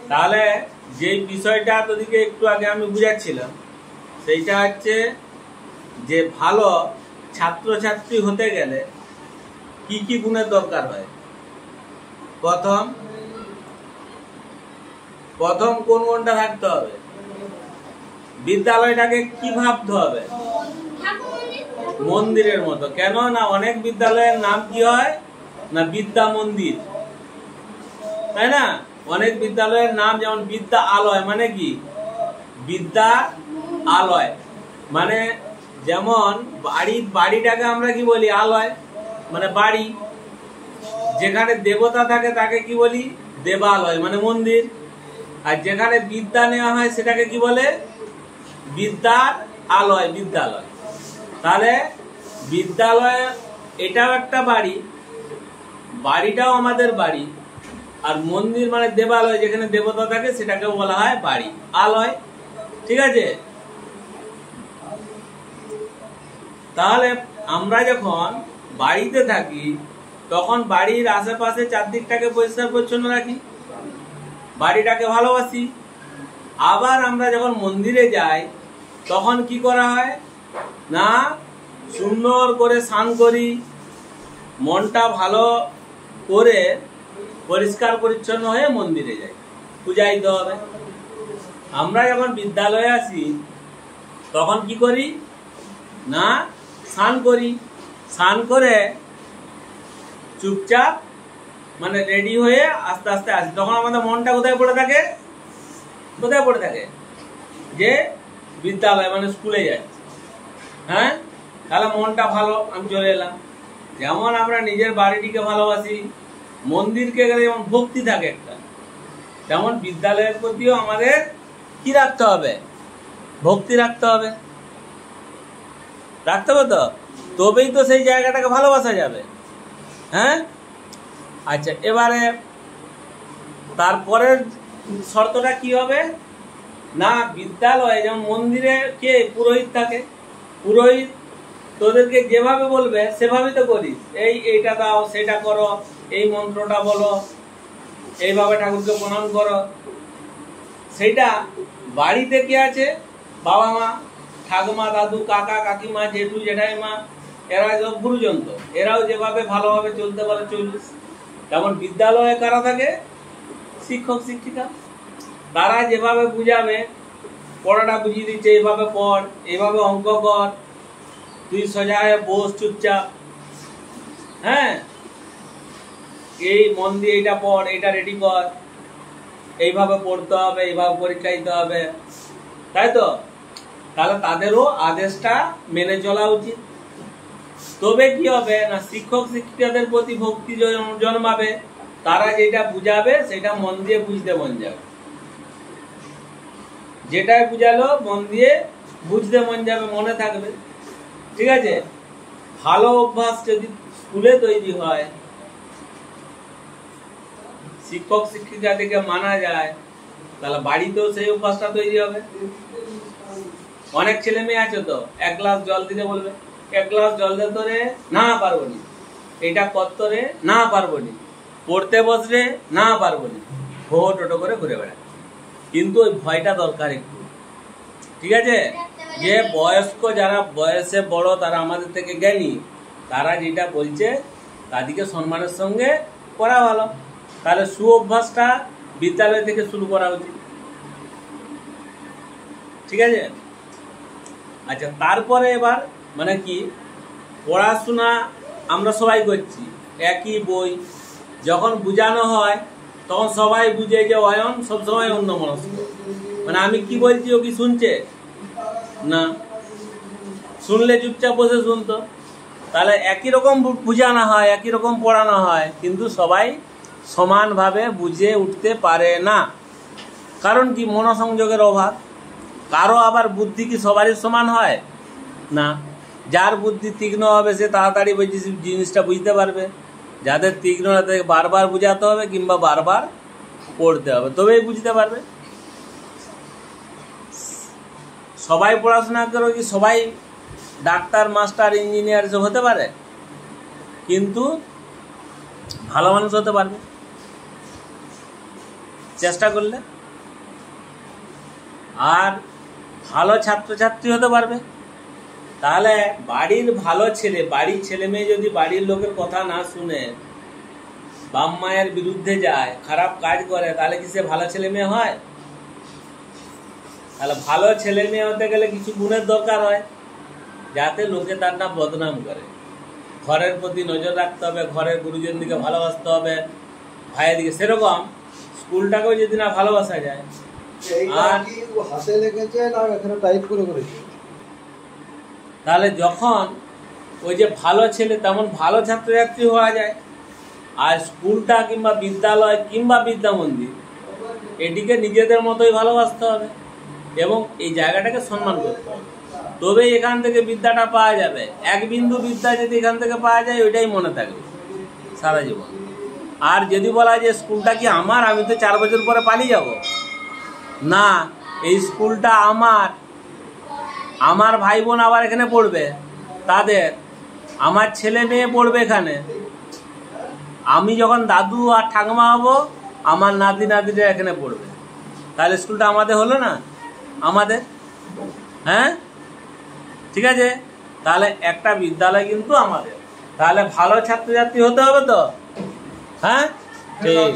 তাহলে যে বিষয়টা তোদিকে একটু আগে আমি বুঝাচ্ছিলাম সেইটা হচ্ছে যে ভালো ছাত্রছাত্রী হতে গেলে কি কি গুণের দরকার হয়। প্রথম কোন গুণটা থাকতে হবে? বিদ্যালয়টাকে কি ভাবতে হবে? মন্দিরের মতো। কেন না অনেক বিদ্যালয়ের নাম কি হয় না বিদ্যা মন্দির, তাই না? অনেক বিদ্যালয়ের নাম যেমন বিদ্যা আলয়, মানে কি বিদ্যা আলয়, মানে যেমন বাড়িটাকে আমরা কি বলি? আলয়, মানে বাড়ি। যেখানে দেবতা থাকে তাকে কি বলি? দেবালয়, মানে মন্দির। আর যেখানে বিদ্যা নেওয়া হয় সেটাকে কি বলে? বিদ্যার আলয়, বিদ্যালয়। তাহলে বিদ্যালয় এটাও একটা বাড়ি, বাড়িটাও আমাদের বাড়ি। আর মন্দির মানে দেবালয়, যেখানে দেবতা থাকে সেটাকেও বলা হয় বাড়ি, আলয়। ঠিক আছে? তাহলে আমরা যখন বাড়িতে থাকি তখন বাড়ির আশেপাশে চারদিকটাকে পরিষ্কার পরিচ্ছন্ন রাখি, বাড়িটাকে ভালোবাসি। আবার আমরা যখন মন্দিরে যাই তখন কি করা হয় না সুন্দর করে স্নান করি, মনটা ভালো করে পরিষ্কার পরিচ্ছন্ন হয়ে মন্দিরে যাই, পূজা দিতে হবে। আমরা যখন বিদ্যালয়ে আসি তখন কি করি না স্নান করি, স্নান করে চুপচাপ মানে রেডি হয়ে আস্তে আস্তে আসি। তখন আমাদের মনটা কোথায় পড়ে থাকে? কোথায় পড়ে থাকে? যে বিদ্যালয় মানে স্কুলে যাচ্ছি। হ্যাঁ, তাহলে মনটা ভালো, আমি চলে এলাম। যেমন আমরা নিজের বাড়িটিকে ভালোবাসি, মন্দিরকে গেলে যেমন ভক্তি থাকে একটা, তেমন বিদ্যালয়ের প্রতিও আমাদের কি রাখতে হবে? ভক্তি রাখতে হবে। রাখতে হবে তো, তবেই তো সেই জায়গাটাকে ভালোবাসা যাবে। হ্যাঁ, আচ্ছা, এবারে তারপরের শর্তটা কি হবে না বিদ্যালয়ে যেমন মন্দিরে কে পুরোহিত থাকে, পুরোহিত তোদেরকে যেভাবে বলবে সেভাবেই তো করিস। এইটা দাও, সেটা করো, এই মন্ত্রটা বলো, এইভাবে ঠাকুরকে প্রণাম করো। সেইটা বাড়িতে কে আছে? বাবা মা, ঠাকুমা, দাদু, কাকা, কাকিমা, জেঠু, জেঠাইমা, এরা সব গুরুজন, তো এরাও যেভাবে ভালোভাবে চলতে পারে চলিস। যেমন বিদ্যালয়ে কারা থাকে? শিক্ষক শিক্ষিকা, তারা যেভাবে বুঝাবে, পড়াটা বুঝিয়ে দিচ্ছে, এইভাবে পড়, এইভাবে অঙ্ক কর, তুই সোজা হয়ে বস চুপচাপ। হ্যাঁ, এই মন দিয়ে এইটা পড়, এইটা রেডি কর, এইভাবে পড়তে হবে, এইভাবে পরীক্ষা দিতে হবে, তাই তো? তাহলে তাদেরও আদেশটা মেনে চলা উচিত। তবে কি হবে না শিক্ষক শিক্ষিকাদের প্রতি ভক্তি জন্মাবে, তারা যেটা বুঝাবে সেটা মন দিয়ে বুঝতে মন যাবে। যেটাই বুঝালো মন দিয়ে বুঝতে মন যাবে, মনে থাকবে। ঠিক আছে? ভালো অভ্যাস যদি স্কুলে তৈরি হয়, শিক্ষক শিক্ষিকা থেকে মানা যায়, তাহলে বাড়িতেও সেই অভ্যাসটা তৈরি হবে। অনেক ছেলে মেয়ে আছে তো এক গ্লাস জল দিতে বলবে, এক গ্লাস জল দে তোরে, না পারবো নি। এটা কত রে, না পারবো নি। পড়তে বসলে, না পারবো নি। হো টোটো করে ঘুরে বেড়ায়। কিন্তু ওই ভয়টা দরকার একটু। ঠিক আছে? যে বয়স্ক যারা বয়সে বড়, তারা আমাদের থেকে জ্ঞানী, তারা যেটা বলছে তাদেরকে সম্মানের সঙ্গে করা ভালো। তাহলে সুঅভ্যাসটা বিদ্যালয় থেকে শুরু করা উচিত। ঠিক আছে? আচ্ছা, তারপরে এবার মানে কি পড়াশোনা আমরা সবাই করছি, একই বই যখন বুঝানো হয় তখন সবাই বুঝে যে অয়ন সবসময় অন্যমনস্ক, মানে আমি কি বলছি ও কি শুনছে না, শুনলে চুপচাপ বসে শুনতো। তাহলে একই রকম বুঝানো হয়, একই রকম পড়ানো হয়, কিন্তু সবাই সমানভাবে বুঝে উঠতে পারে না। কারণ কি মনোসংযোগের অভাব। কারো আবার বুদ্ধি কি সবারই সমান হয় না। যার বুদ্ধি তীক্ষ্ণ হবে সে তাড়াতাড়ি জিনিসটা বুঝতে পারবে, যাদের তীক্ষ্ণ তাদেরকে বারবার বুঝাতে হবে কিংবা বারবার পড়তে হবে, তবেই বুঝতে পারবে। সবাই পড়াশোনা করে কি সবাই ডাক্তার, মাস্টার, ইঞ্জিনিয়ার সব হতে পারে? কিন্তু ভালো মানুষ হতে পারবে চেষ্টা করলে। আর ভালো ছাত্রছাত্রী হতে পারবে। তাহলে বাড়ির ভালো ছেলে, বাড়ির ছেলে মেয়ে যদি বাড়ির লোকের কথা না শুনে বাপ মায়ের বিরুদ্ধে যায়, খারাপ কাজ করে, তাহলে কি সে ভালো ছেলে মেয়ে হয়? তাহলে ভালো ছেলে মেয়ে হতে গেলে কিছু গুণের দরকার হয়, যাতে লোকে তার নাম বদনাম করে। ঘরের প্রতি নজর রাখতে হবে, ঘরের গুরুজন দিকে ভালোবাসতে হবে, ভাইয়ের দিকে। সেরকম স্কুলটাকেও যদি না ভালোবাসা যায়, আর তাহলে যখন ওই যে ভালো ছেলে তেমন ভালো ছাত্রছাত্রী হওয়া যায়। আর স্কুলটা কিংবা বিদ্যালয় কিংবা বিদ্যা মন্দির এটিকে নিজেদের মতোই ভালোবাসতে হবে এবং এই জায়গাটাকে সম্মান করতে হবে, তবেই এখান থেকে বিদ্যাটা পাওয়া যাবে। এক বিন্দু বিদ্যা যদি এখান থেকে পাওয়া যায়, ওইটাই মনে থাকবে সারা জীবন। আর যদি বলা যে স্কুলটা কি আমার, আমি তো 4 বছর পরে পালিয়ে যাব, না, এই স্কুলটা আমার ভাই বোন আবার এখানে পড়বে, তাদের আমার ছেলে মেয়ে পড়বে এখানে। আমি যখন দাদু আর ঠাকুমা হবো, আমার নাতি নাতিরা এখানে পড়বে। তাহলে স্কুলটা আমাদের হলো না? আমাদের, হ্যাঁ, ঠিক আছে। তাহলে একটা বিদ্যালয় কিন্তু আমাদের। তাহলে ভালো ছাত্রছাত্রী হতে হবে তো, হ্যাঁ, ঠিক।